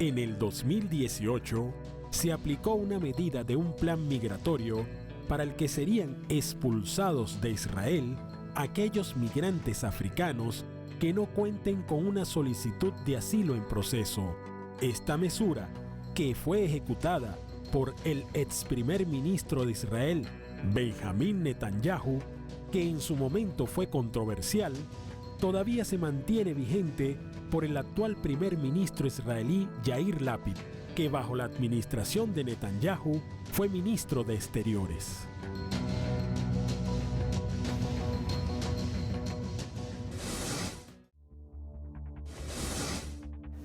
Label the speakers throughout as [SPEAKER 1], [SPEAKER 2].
[SPEAKER 1] En el 2018 se aplicó una medida de un plan migratorio para el que serían expulsados de Israel aquellos migrantes africanos que no cuenten con una solicitud de asilo en proceso. Esta mesura, que fue ejecutada por el ex primer ministro de Israel, Benjamín Netanyahu, que en su momento fue controversial, todavía se mantiene vigente por el actual primer ministro israelí Yair Lapid, que bajo la administración de Netanyahu fue ministro de Exteriores.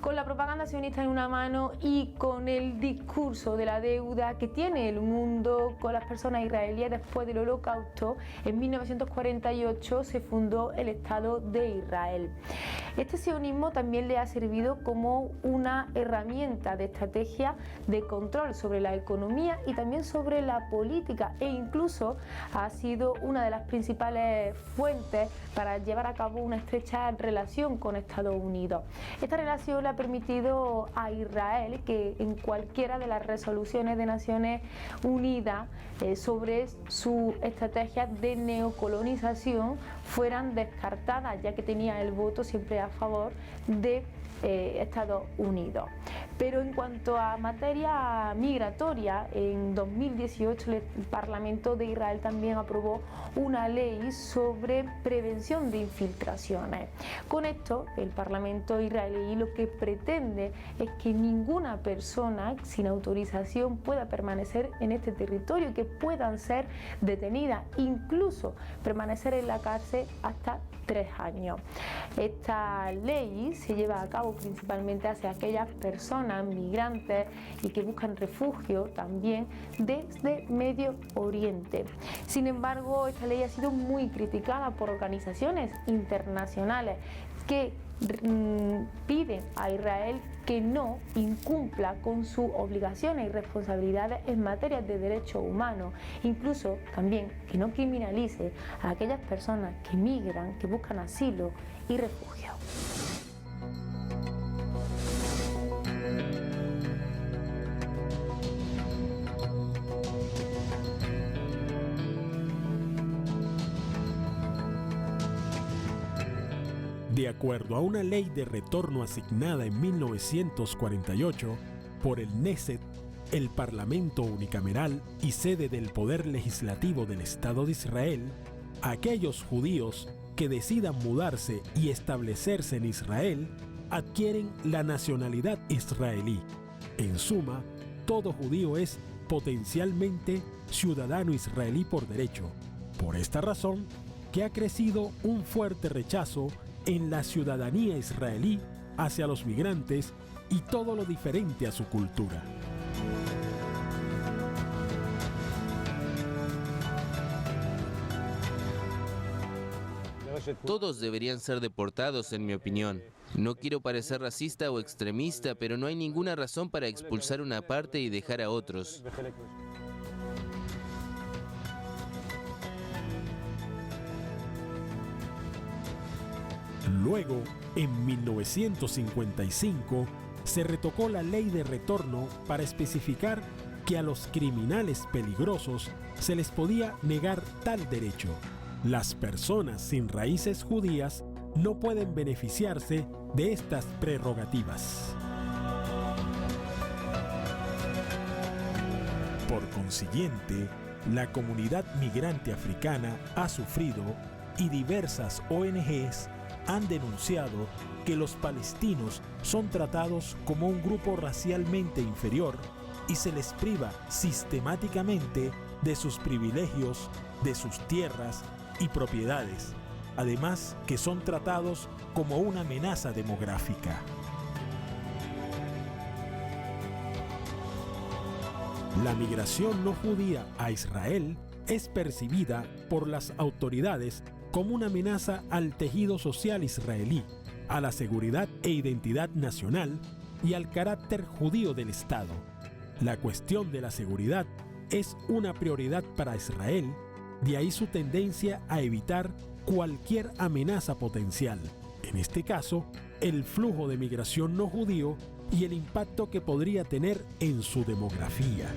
[SPEAKER 2] Con la propaganda sionista en una mano y con el discurso de la deuda que tiene el mundo con las personas israelíes después del Holocausto, en 1948 se fundó el Estado de Israel. Este sionismo también le ha servido como una herramienta de estrategia de control sobre la economía y también sobre la política, e incluso ha sido una de las principales fuentes para llevar a cabo una estrecha relación con Estados Unidos. Esta relación le ha permitido a Israel que en cualquiera de las resoluciones de Naciones Unidas sobre su estrategia de neocolonización fueran descartadas, ya que tenía el voto siempre a favor de Estados Unidos. Pero en cuanto a materia migratoria, en 2018 el Parlamento de Israel también aprobó una ley sobre prevención de infiltraciones. Con esto, el Parlamento israelí lo que pretende es que ninguna persona sin autorización pueda permanecer en este territorio y que puedan ser detenidas, incluso permanecer en la cárcel hasta 3 años. Esta ley se lleva a cabo principalmente hacia aquellas personas migrantes y que buscan refugio también desde Medio Oriente. Sin embargo, esta ley ha sido muy criticada por organizaciones internacionales que piden a Israel que no incumpla con sus obligaciones y responsabilidades en materia de derechos humanos, incluso también que no criminalice a aquellas personas que migran, que buscan asilo y refugio.
[SPEAKER 1] De acuerdo a una ley de retorno asignada en 1948 por el Knesset, el Parlamento unicameral y sede del Poder Legislativo del Estado de Israel, aquellos judíos que decidan mudarse y establecerse en Israel adquieren la nacionalidad israelí. En suma, todo judío es potencialmente ciudadano israelí por derecho. Por esta razón, que ha crecido un fuerte rechazo en la ciudadanía israelí hacia los migrantes y todo lo diferente a su cultura.
[SPEAKER 3] Todos deberían ser deportados, en mi opinión. No quiero parecer racista o extremista, pero no hay ninguna razón para expulsar una parte y dejar a otros.
[SPEAKER 1] Luego, en 1955, se retocó la ley de retorno para especificar que a los criminales peligrosos se les podía negar tal derecho. Las personas sin raíces judías no pueden beneficiarse de estas prerrogativas. Por consiguiente, la comunidad migrante africana ha sufrido y diversas ONGs han denunciado que los palestinos son tratados como un grupo racialmente inferior y se les priva sistemáticamente de sus privilegios, de sus tierras y propiedades, además que son tratados como una amenaza demográfica. La migración no judía a Israel es percibida por las autoridades como una amenaza al tejido social israelí, a la seguridad e identidad nacional y al carácter judío del Estado. La cuestión de la seguridad es una prioridad para Israel, de ahí su tendencia a evitar cualquier amenaza potencial. En este caso, el flujo de migración no judío y el impacto que podría tener en su demografía.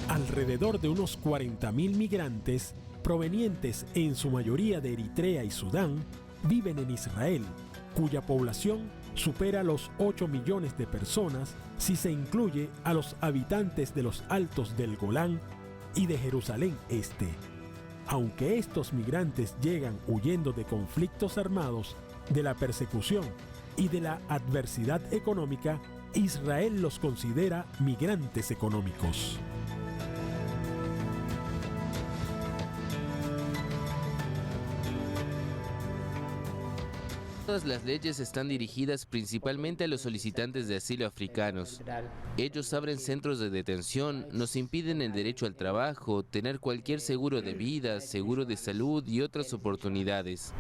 [SPEAKER 1] Alrededor de unos 40.000 migrantes, provenientes en su mayoría de Eritrea y Sudán, viven en Israel, cuya población supera los 8 millones de personas si se incluye a los habitantes de los Altos del Golán y de Jerusalén Este. Aunque estos migrantes llegan huyendo de conflictos armados, de la persecución y de la adversidad económica, Israel los considera migrantes económicos.
[SPEAKER 3] Todas las leyes están dirigidas principalmente a los solicitantes de asilo africanos. Ellos abren centros de detención, nos impiden el derecho al trabajo, tener cualquier seguro de vida, seguro de salud y otras oportunidades.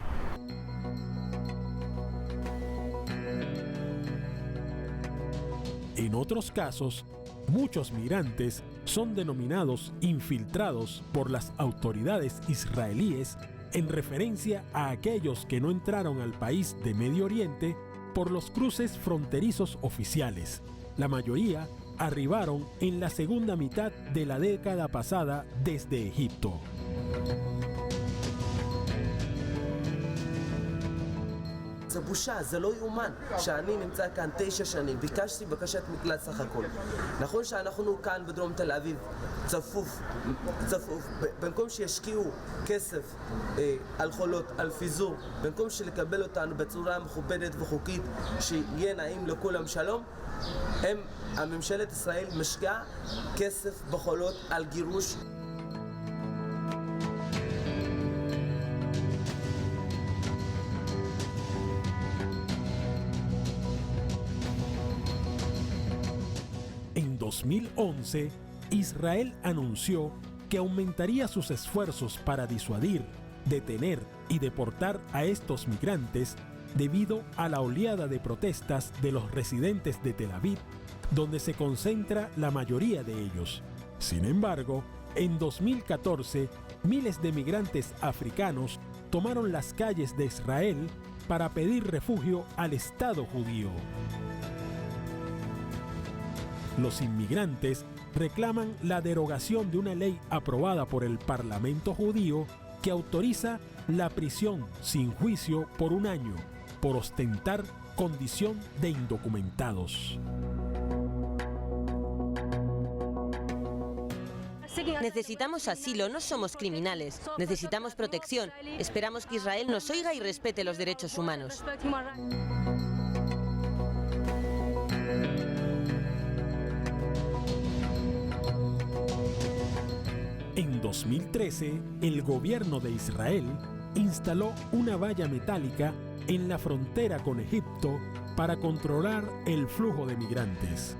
[SPEAKER 1] En otros casos, muchos migrantes son denominados infiltrados por las autoridades israelíes en referencia a aquellos que no entraron al país de Medio Oriente por los cruces fronterizos oficiales. La mayoría arribaron en la segunda mitad de la década pasada desde Egipto.
[SPEAKER 4] זה בושה, זה לא יאומן שאני נמצא כאן 9 שנים, ביקשתי בקשת מקלט סך הכל. נכון שאנחנו כאן בדרום תל אביב צפוף, במקום שישקיעו כסף על חולות, על פיזור, במקום שלקבל אותנו בצורה מכובדת וחוקית, שיהיה נעים לכולם שלום, הממשלת ישראל משקיעה כסף בחולות על גירוש.
[SPEAKER 1] En 2011, Israel anunció que aumentaría sus esfuerzos para disuadir, detener y deportar a estos migrantes debido a la oleada de protestas de los residentes de Tel Aviv, donde se concentra la mayoría de ellos. Sin embargo, en 2014, miles de migrantes africanos tomaron las calles de Israel para pedir refugio al Estado judío. Los inmigrantes reclaman la derogación de una ley aprobada por el Parlamento judío que autoriza la prisión sin juicio por 1 año por ostentar condición de indocumentados.
[SPEAKER 5] Necesitamos asilo, no somos criminales. Necesitamos protección. Esperamos que Israel nos oiga y respete los derechos humanos.
[SPEAKER 1] En 2013, el gobierno de Israel instaló una valla metálica en la frontera con Egipto para controlar el flujo de migrantes.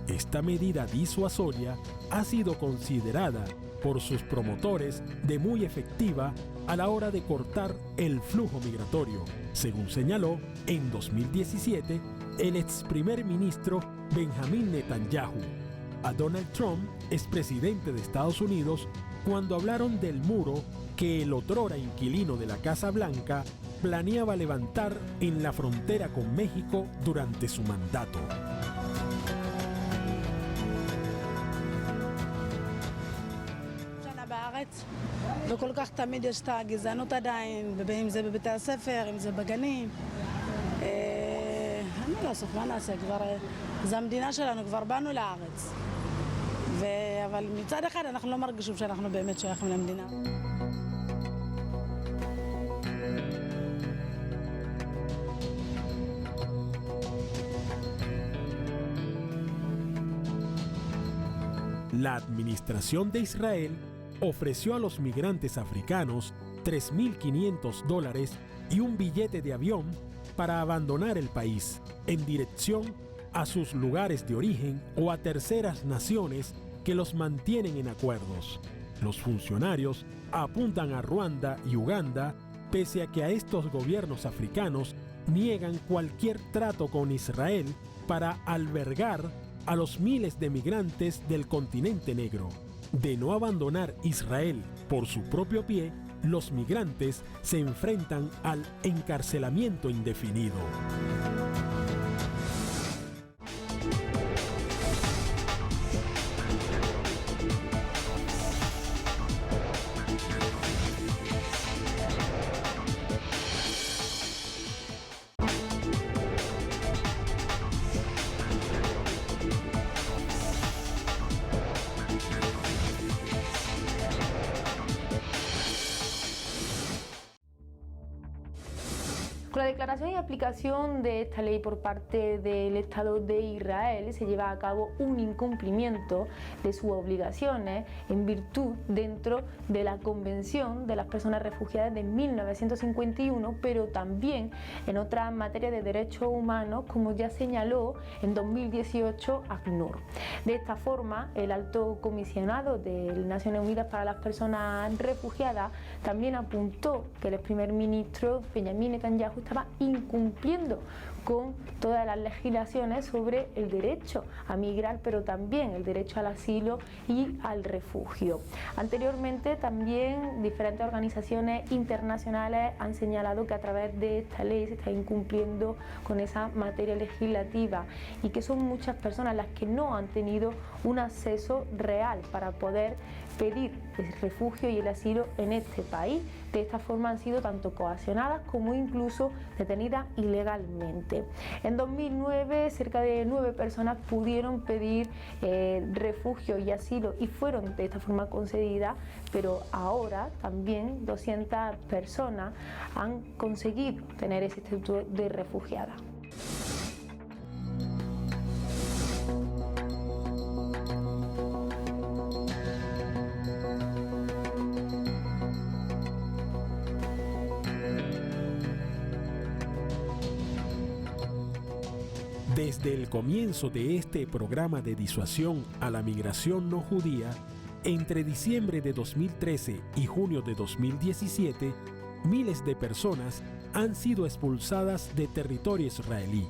[SPEAKER 1] Esta medida disuasoria ha sido considerada por sus promotores de muy efectiva a la hora de cortar el flujo migratorio, según señaló en 2017 el ex primer ministro Benjamin Netanyahu a Donald Trump, expresidente de Estados Unidos, cuando hablaron del muro que el otrora inquilino de la Casa Blanca planeaba levantar en la frontera con México durante su mandato.
[SPEAKER 6] וכל כך תמיד יש את הגזענות עדיין, אם זה בבתי הספר, אם זה בגנים. אני לא סוף, מה נעשה? זה המדינה שלנו, כבר באנו לארץ. אבל מצד אחד אנחנו לא מרגישים שאנחנו באמת שייכים למדינה.
[SPEAKER 1] La administración de Israel ofreció a los migrantes africanos $3.500 y un billete de avión para abandonar el país en dirección a sus lugares de origen o a terceras naciones que los mantienen en acuerdos. Los funcionarios apuntan a Ruanda y Uganda, pese a que a estos gobiernos africanos niegan cualquier trato con Israel para albergar a los miles de migrantes del continente negro. De no abandonar Israel por su propio pie, los migrantes se enfrentan al encarcelamiento indefinido.
[SPEAKER 2] Con la declaración y aplicación de esta ley por parte del Estado de Israel se lleva a cabo un incumplimiento de sus obligaciones en virtud dentro de la Convención de las Personas Refugiadas de 1951, pero también en otras materias de derechos humanos, como ya señaló en 2018 ACNUR. De esta forma, el Alto Comisionado de Naciones Unidas para las Personas Refugiadas también apuntó que el primer ministro Benjamin Netanyahu estaba incumpliendo con todas las legislaciones sobre el derecho a migrar, pero también el derecho al asilo y al refugio. Anteriormente también diferentes organizaciones internacionales han señalado que a través de esta ley se está incumpliendo con esa materia legislativa y que son muchas personas las que no han tenido un acceso real para poder pedir el refugio y el asilo en este país. De esta forma han sido tanto coaccionadas como incluso detenidas ilegalmente. En 2009 cerca de 9 personas pudieron pedir refugio y asilo y fueron de esta forma concedidas, pero ahora también 200 personas han conseguido tener ese estatuto de refugiada.
[SPEAKER 1] Desde el comienzo de este programa de disuasión a la migración no judía, entre diciembre de 2013 y junio de 2017, miles de personas han sido expulsadas de territorio israelí.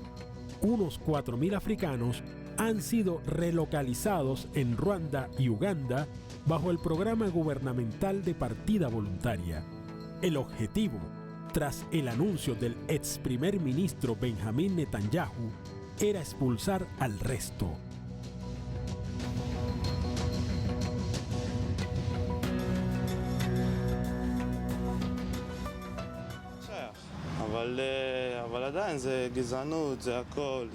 [SPEAKER 1] Unos 4.000 africanos han sido relocalizados en Ruanda y Uganda bajo el programa gubernamental de partida voluntaria. El objetivo, tras el anuncio del ex primer ministro Benjamin Netanyahu, era expulsar al resto.
[SPEAKER 7] אבל עדיין זה גזענות, זה הכל,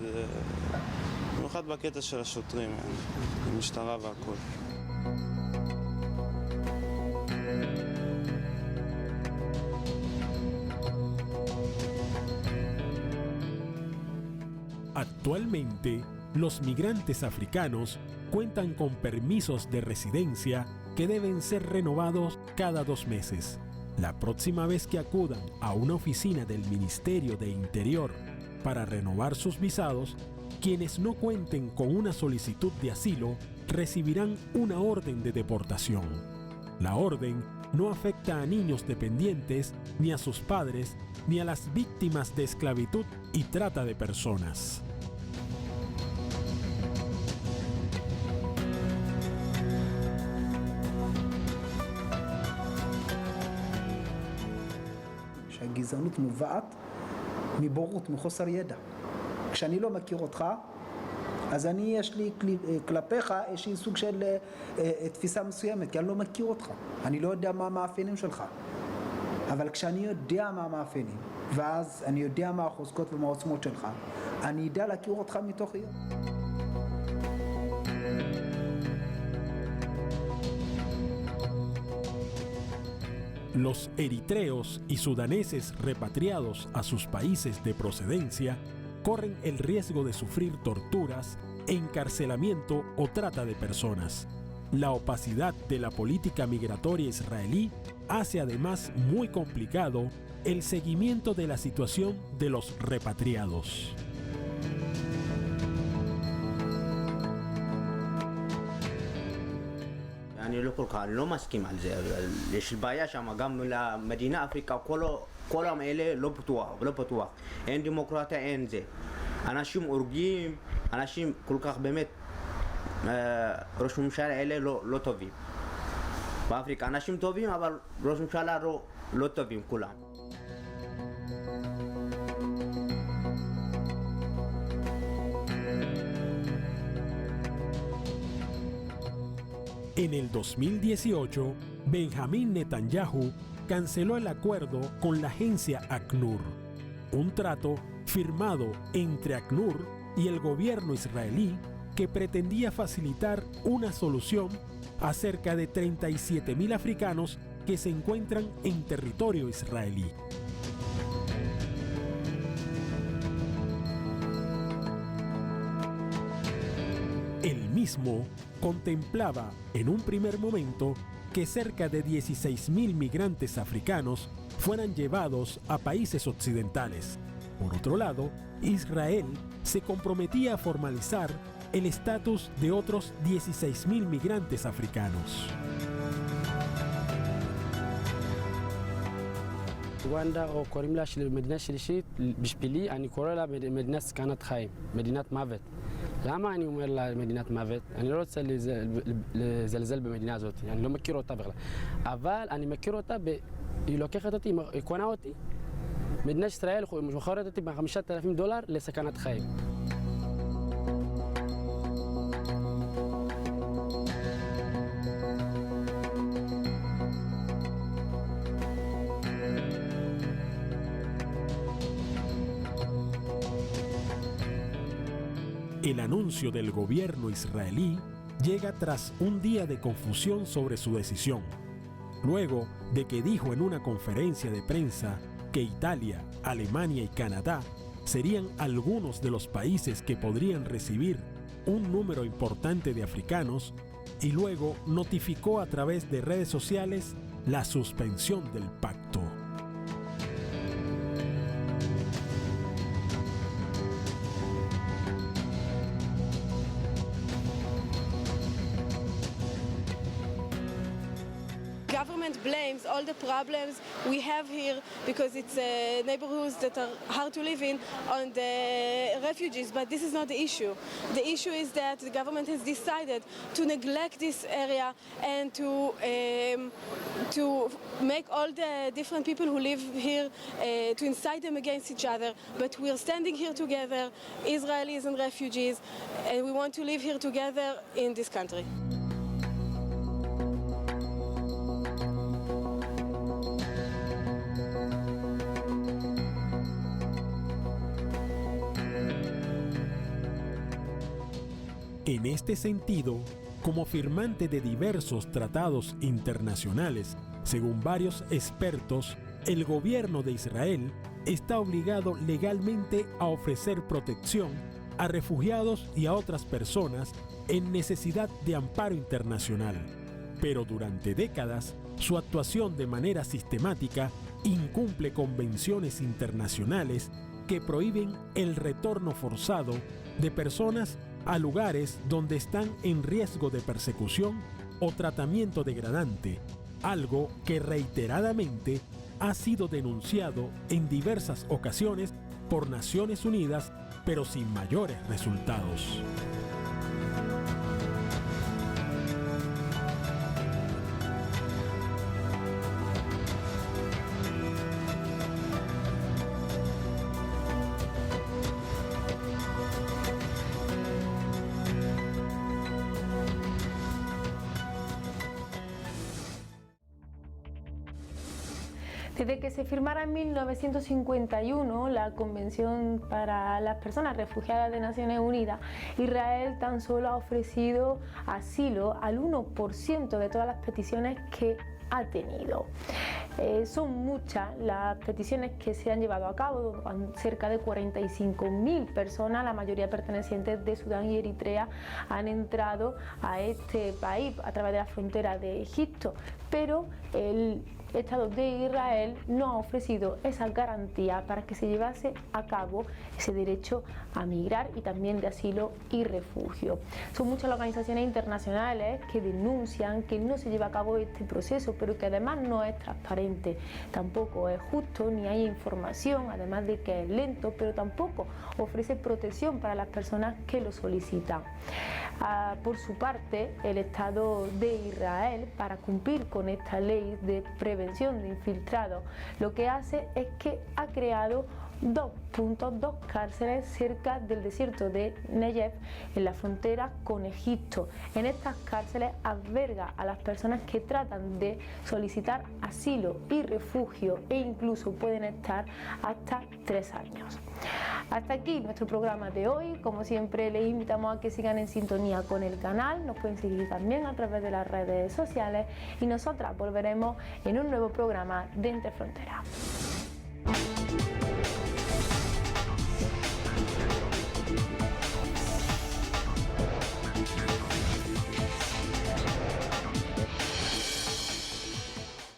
[SPEAKER 7] במיוחד בקטע של השוטרים, המשטרה והכל.
[SPEAKER 1] Actualmente, los migrantes africanos cuentan con permisos de residencia que deben ser renovados cada 2 meses. La próxima vez que acudan a una oficina del Ministerio de Interior para renovar sus visados, quienes no cuenten con una solicitud de asilo recibirán una orden de deportación. La orden no afecta a niños dependientes, ni a sus padres, ni a las víctimas de esclavitud y trata de personas.
[SPEAKER 8] שהגזענות נובעת מבורות, מחוסר ידע. כשאני לא מכיר אותך, אז יש לי כלפיך איזשהו סוג של תפיסה מסוימת, כי אני לא מכיר אותך. אני לא יודע מה המאפיינים שלך. אבל כשאני יודע מה המאפיינים, ואז אני יודע מה החוזקות ומה העוצמות שלך, אני אדע להכיר אותך מתוך יום.
[SPEAKER 1] Los eritreos y sudaneses repatriados a sus países de procedencia corren el riesgo de sufrir torturas, encarcelamiento o trata de personas. La opacidad de la política migratoria israelí hace además muy complicado el seguimiento de la situación de los repatriados.
[SPEAKER 9] אני לא מסכים על זה, יש בעיה שם, גם למדינה אפריקה, כל האלה לא פתוח, אין דמוקרטיה, אין זה. אנשים הורגים, אנשים כל כך באמת, ראש ממשלה האלה לא טובים. באפריקה אנשים טובים, אבל ראש ממשלה לא טובים כולם.
[SPEAKER 1] En el 2018, Benjamín Netanyahu canceló el acuerdo con la agencia ACNUR, un trato firmado entre ACNUR y el gobierno israelí que pretendía facilitar una solución a cerca de 37.000 africanos que se encuentran en territorio israelí. El mismo contemplaba en un primer momento que cerca de 16.000 migrantes africanos fueran llevados a países occidentales. Por otro lado, Israel se comprometía a formalizar el estatus de otros 16.000 migrantes africanos.
[SPEAKER 10] אוגנדה או קוראים לה מדינה שלישית, בשבילי אני קורא לה מדינת סכנת חיים, מדינת מוות. למה אני אומר לה מדינת מוות? אני לא רוצה לזלזל במדינה הזאת, אני לא מכיר אותה בכלל. אבל אני מכיר אותה, היא לוקחת אותי, היא קונה אותי. מדינת ישראל מוכרת אותי $5,000 לסכנת חיים.
[SPEAKER 1] El anuncio del gobierno israelí llega tras un día de confusión sobre su decisión, luego de que dijo en una conferencia de prensa que Italia, Alemania y Canadá serían algunos de los países que podrían recibir un número importante de africanos, y luego notificó a través de redes sociales la suspensión del pacto.
[SPEAKER 11] Government blames all the problems we have here because it's neighborhoods that are hard to live in on the refugees, but this is not the issue. The issue is that the government has decided to neglect this area and to make all the different people who live here, to incite them against each other. But we are standing here together, Israelis and refugees, and we want to live here together in this country.
[SPEAKER 1] En este sentido, como firmante de diversos tratados internacionales, según varios expertos, el gobierno de Israel está obligado legalmente a ofrecer protección a refugiados y a otras personas en necesidad de amparo internacional. Pero durante décadas, su actuación de manera sistemática incumple convenciones internacionales que prohíben el retorno forzado de personas a lugares donde están en riesgo de persecución o tratamiento degradante, algo que reiteradamente ha sido denunciado en diversas ocasiones por Naciones Unidas, pero sin mayores resultados.
[SPEAKER 2] Desde que se firmara en 1951 la Convención para las Personas Refugiadas de Naciones Unidas, Israel tan solo ha ofrecido asilo al 1% de todas las peticiones que ha tenido. Son muchas las peticiones que se han llevado a cabo, cerca de 45.000 personas, la mayoría pertenecientes de Sudán y Eritrea, han entrado a este país a través de la frontera de Egipto, pero Estado de Israel no ha ofrecido esa garantía para que se llevase a cabo ese derecho a migrar y también de asilo y refugio. Son muchas las organizaciones internacionales que denuncian que no se lleva a cabo este proceso, pero que además no es transparente, tampoco es justo, ni hay información, además de que es lento, pero tampoco ofrece protección para las personas que lo solicitan. Por su parte, el Estado de Israel, para cumplir con esta ley de prevención de infiltrados, lo que hace es que ha creado dos cárceles cerca del desierto de Negev, en la frontera con Egipto. En estas cárceles alberga a las personas que tratan de solicitar asilo y refugio e incluso pueden estar hasta 3 años. Hasta aquí nuestro programa de hoy. Como siempre, les invitamos a que sigan en sintonía con el canal. Nos pueden seguir también a través de las redes sociales y nosotras volveremos en un nuevo programa de Entre Fronteras.